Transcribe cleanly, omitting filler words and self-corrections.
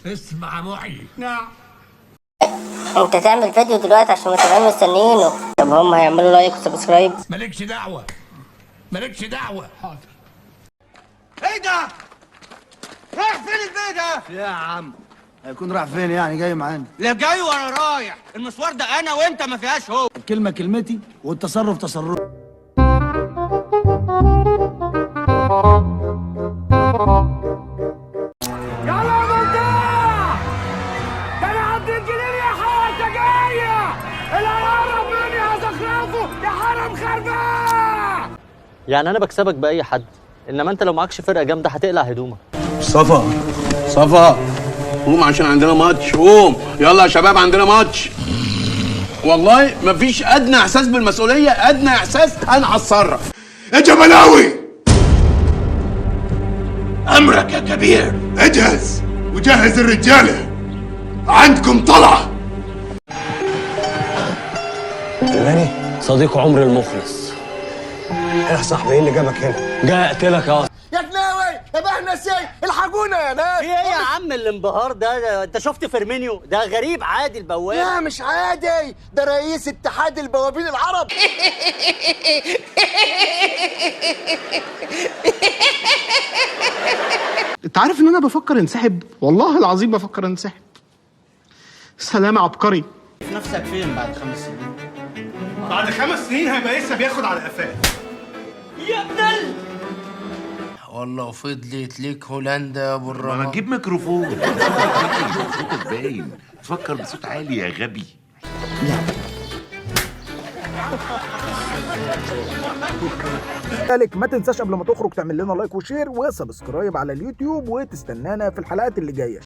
اسمع معي. نعم. انت تعمل فيديو دلوقتي عشان متابعين مستنيينه. طب هم هيعملوا لايك وسبسكرايب؟ مالكش دعوة، مالكش دعوة. حاضر. ايه ده؟ رايح فين البيت ده؟ يا عم هيكون رايح فين يعني؟ جاي معانا. لا جاي ولا رايح، المشوار ده انا وانت ما فيهاش هو. الكلمة كلمتي والتصرف تصرفي. يلا يا ممتاز، ده انا عبد الجليل يا حوالته جايه، اللي هيقرب مني هزخرفه يا حرم خربان. يعني انا بكسبك باي حد، انما انت لو معكش فرقه جامده هتقلع هدومك. صفا قوم عشان عندنا ماتش. قوم يلا يا شباب، عندنا ماتش. والله مفيش ادنى احساس بالمسؤوليه، ادنى احساس انا هتصرف. يا جملاوي، امرك يا كبير. اجهز وجهز الرجاله، عندكم طلعه. تماني صديق عمري المخلص. ايه يا صاحبي، ايه اللي جابك هنا؟ جاي اقتلك يا كناوي يا بهنا السي، الحقونا يا ناس. في ايه يا عم الانبهار ده؟ انت شفت فيرمينيو ده؟ غريب عادي البواب. لا مش عادي، ده رئيس اتحاد البوابين العرب. انت عارف ان انا بفكر انسحب؟ والله العظيم بفكر انسحب. سلام عبقري. نفسك فين بعد 5 سنين؟ بعد 5 سنين هيبقى لسه بياخد على قفاه. يا ابن والله فضلت ليك هولندا يا ابو الرماد. ما تجيب ميكروفون. صوتك باين، تفكر بصوت عالي يا غبي. ذلك ما تنساش قبل ما تخرج تعمل لنا لايك وشير وسبسكرايب على اليوتيوب، وتستنانا في الحلقات اللي جايه.